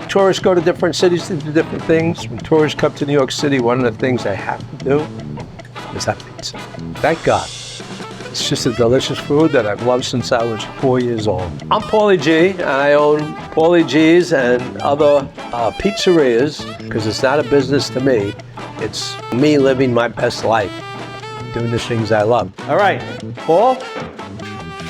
tourists go to different cities to do different things. When tourists come to New York City, one of the things they have to do is have pizza. Thank God. It's just a delicious food that I've loved since I was 4 years old. I'm Paulie G, and I own Paulie G's and other pizzerias, because it's not a business to me. It's me living my best life, doing the things I love. All right, Paul,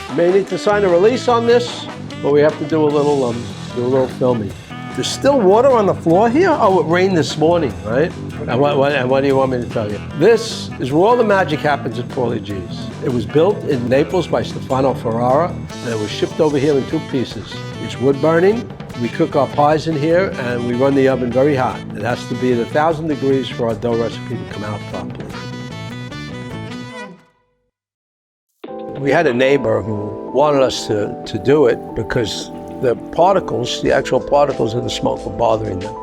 you may need to sign a release on this, but we have to do a little filming. There's still water on the floor here? Oh, it rained this morning, right? And what do you want me to tell you? This is where all the magic happens at Paulie G's. It was built in Naples by Stefano Ferrara, and it was shipped over here in 2 pieces. It's wood burning. We cook our pies in here, and we run the oven very hot. It has to be at 1,000 degrees for our dough recipe to come out properly. We had a neighbor who wanted us to do it because the particles, the actual particles of the smoke were bothering them.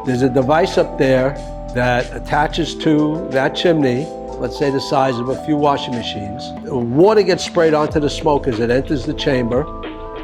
There's a device up there that attaches to that chimney, let's say the size of a few washing machines. Water gets sprayed onto the smoke as it enters the chamber.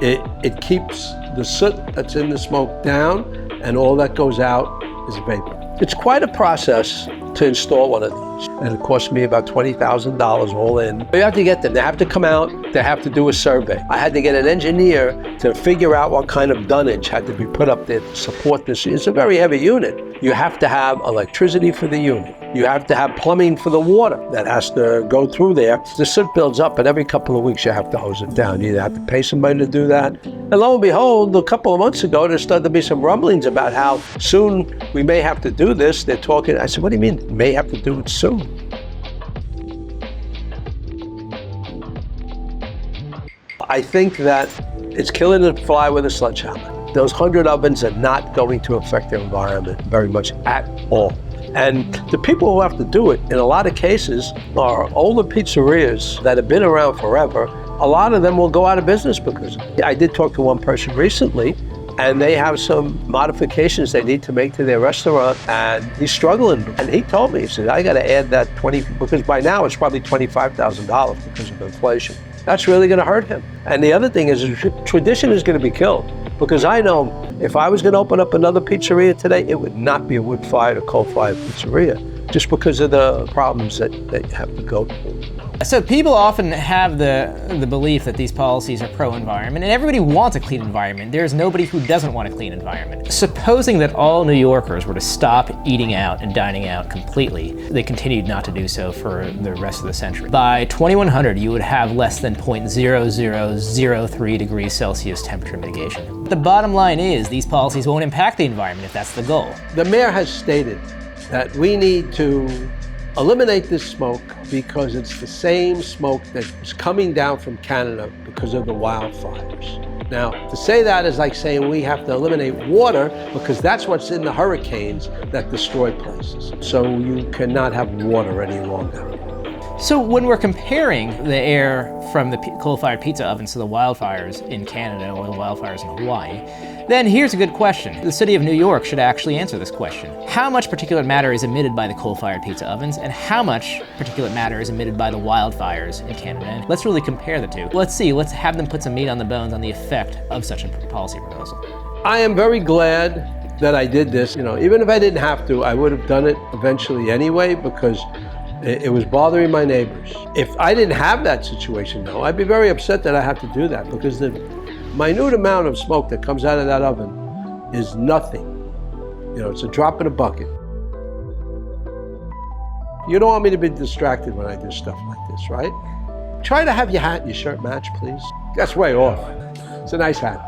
It keeps the soot that's in the smoke down, and all that goes out is vapor. It's quite a process to install one of these, and it cost me about $20,000 all in. You have to get them. They have to come out. They have to do a survey. I had to get an engineer to figure out what kind of dunnage had to be put up there to support this. It's a very heavy unit. You have to have electricity for the unit. You have to have plumbing for the water that has to go through there. The soot builds up, and every couple of weeks you have to hose it down. You either have to pay somebody to do that. And lo and behold, a couple of months ago, there started to be some rumblings about how soon we may have to do this. They're talking. I said, what do you mean may have to do it soon? I think that it's killing the fly with a sledgehammer. Those 100 ovens are not going to affect the environment very much at all. And the people who have to do it, in a lot of cases, are older pizzerias that have been around forever. A lot of them will go out of business because of it. I did talk to one person recently, and they have some modifications they need to make to their restaurant, and he's struggling. And he told me, he said, I got to add that 20, because by now it's probably $25,000 because of inflation. That's really going to hurt him. And the other thing is, tradition is going to be killed. Because I know if I was going to open up another pizzeria today, it would not be a wood-fired or coal-fired pizzeria, just because of the problems that you have to go through. So people often have the belief that these policies are pro-environment, and everybody wants a clean environment. There's nobody who doesn't want a clean environment. Supposing that all New Yorkers were to stop eating out and dining out completely, they continued not to do so for the rest of the century. By 2100, you would have less than 0.0003 degrees Celsius temperature mitigation. The bottom line is these policies won't impact the environment if that's the goal. The mayor has stated that we need to eliminate this smoke because it's the same smoke that is coming down from Canada because of the wildfires. Now, to say that is like saying we have to eliminate water because that's what's in the hurricanes that destroy places. So you cannot have water any longer. So when we're comparing the air from the coal-fired pizza ovens to the wildfires in Canada or the wildfires in Hawaii, then here's a good question. The city of New York should actually answer this question. How much particulate matter is emitted by the coal-fired pizza ovens, and how much particulate matter is emitted by the wildfires in Canada? And let's really compare the two. Let's have them put some meat on the bones on the effect of such a policy proposal. I am very glad that I did this. Even if I didn't have to, I would have done it eventually anyway, because it was bothering my neighbors. If I didn't have that situation, though, I'd be very upset that I have to do that, because the minute amount of smoke that comes out of that oven is nothing. It's a drop in a bucket. You don't want me to be distracted when I do stuff like this, right? Try to have your hat and your shirt match, please. That's way off. It's a nice hat.